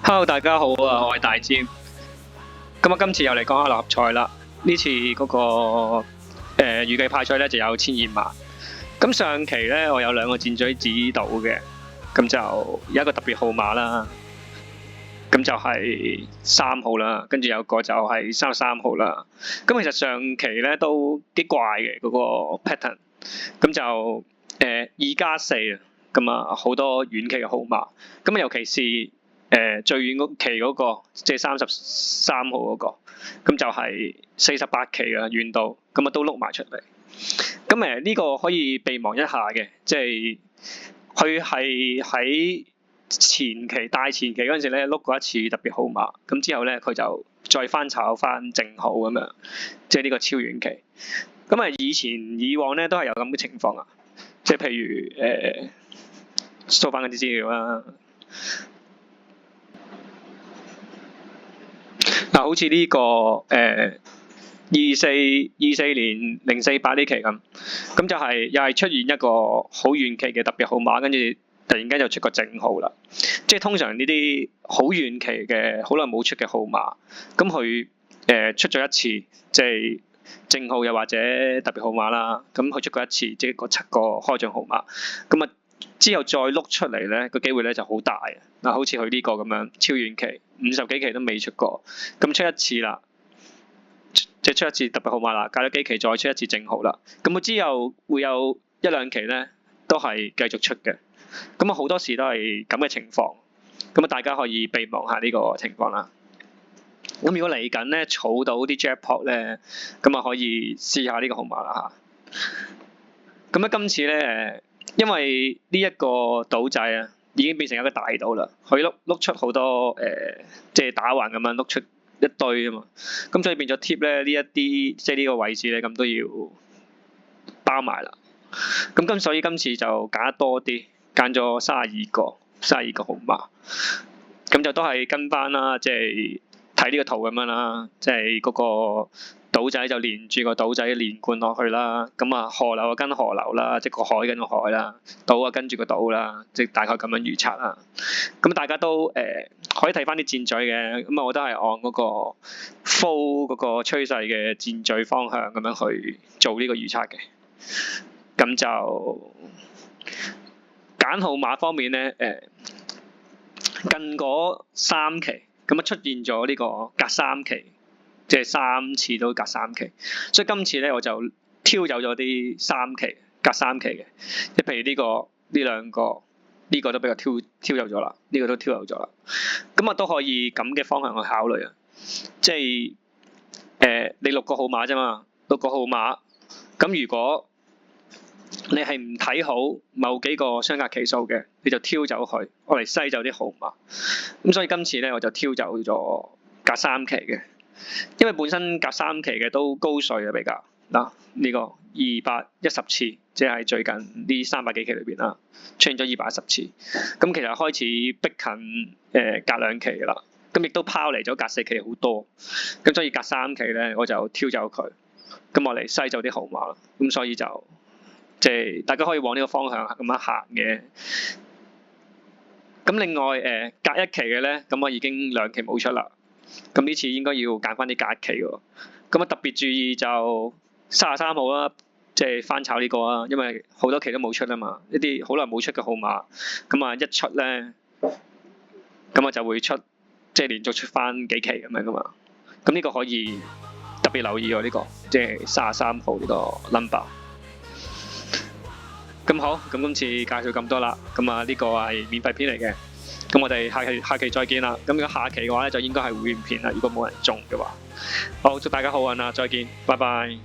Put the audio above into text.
Hello，大家好啊，我係大尖。咁啊，今次又嚟講下六合彩啦。呢次嗰個預計派彩咧就有1200萬。咁上期咧我有兩個箭嘴指到嘅，咁就有一個特別號碼啦，咁就係3號啦，跟住有個就係33號啦。咁其實上期咧都幾怪嘅嗰個 pattern，咁就2+4啊，咁啊好多遠期嘅號碼，咁啊尤其是最遠嗰期嗰個，即係33號嗰個，咁就係48期嘅遠度，咁啊都碌埋出嚟。咁呢個可以備忘一下嘅，即係佢係喺大前期嗰陣時咧碌過一次特別號碼，咁之後咧佢就再翻炒翻正號咁樣，即係呢個超遠期。咁以往咧都係有咁嘅情況啊，即係譬如掃翻嗰啲資料啦。嗱，好似呢個24年048呢期咁就係又係出現一個好遠期嘅特別號碼，跟住突然間就出個正號啦。即係通常呢啲好遠期嘅好耐冇出嘅號碼，咁佢出咗一次，即係正號又或者特別號碼啦。咁佢出過一次，即係嗰7個開獎號碼。咁啊之後再碌出嚟咧，個機會咧就好大啊！嗱，好似佢呢個咁樣超遠期50幾期都未出過，咁出一次啦，即係出一次特別號碼啦，隔咗幾期再出一次正號啦。咁佢之後會有1、2期咧都係繼續出嘅。咁啊好多時都係咁嘅情況。咁啊大家可以備忘下呢個情況啦。咁如果嚟緊咧儲到啲 jackpot 咧，咁啊可以試下呢個號碼啦嚇。咁咧今次咧因為呢一個賭仔啊，已經變成一個大賭啦。佢碌出好多即係打橫咁樣碌出一堆啊嘛。咁所以變咗 tip 咧呢一啲即係呢個位置咧，咁都要包埋啦。咁所以今次就揀得多啲，揀咗32個號碼。咁就都係跟翻啦，即係睇呢個圖咁樣啦，即係嗰個賭仔就連住個賭仔連貫落去啦。咁啊河流就跟河流啦，即係個海跟個海啦，賭啊跟住個賭啦，即係大概咁樣預測啦。咁大家都可以睇翻啲箭嘴嘅，咁啊我都係按嗰個 full 嗰個趨勢嘅箭嘴方向咁樣去做呢個預測嘅。咁就揀號碼方面咧，近嗰3期咁啊出現咗呢個隔3期，即係3次都隔3期，所以今次咧我就挑走咗啲隔3期嘅，即係譬如呢兩個，呢個都比較挑走咗啦，呢個都挑走咗啦。咁啊都可以咁嘅方向去考慮啊，即係你6個號碼啫嘛，6個號碼，咁如果你係唔睇好某幾個相隔期數嘅，你就挑走佢，我嚟篩走啲號碼。咁所以今次咧我就挑走咗隔3期嘅，因為本身隔3期嘅都高水嘅比較。嗱，呢個210次，即係最近呢300幾期裏邊啦，出現咗210次。咁其實開始逼近隔2期啦，咁亦都拋離咗隔4期好多。咁所以隔3期咧我就挑走佢，咁我嚟篩走啲號碼啦。咁所以就即係大家可以往呢個方向咁樣行嘅。咁另外隔1期嘅咧，咁我已經2期冇出啦。咁呢次應該要揀翻啲隔1期喎。咁啊特別注意就33號啦，即係翻炒呢個啊，因為好多期都冇出啊嘛，一啲好耐冇出嘅號碼，咁啊一出咧，咁我就會出，即係連續出翻幾期咁樣噶嘛。咁呢個可以特別留意喎，呢個即係33號呢個 number。咁好，咁今次介紹咁多啦，咁啊呢個係免費片嚟嘅，咁我哋下期再見啦。咁如果下期嘅話咧，就應該係會員片啦，如果冇人中嘅話。好，祝大家好運啊，再見，拜拜。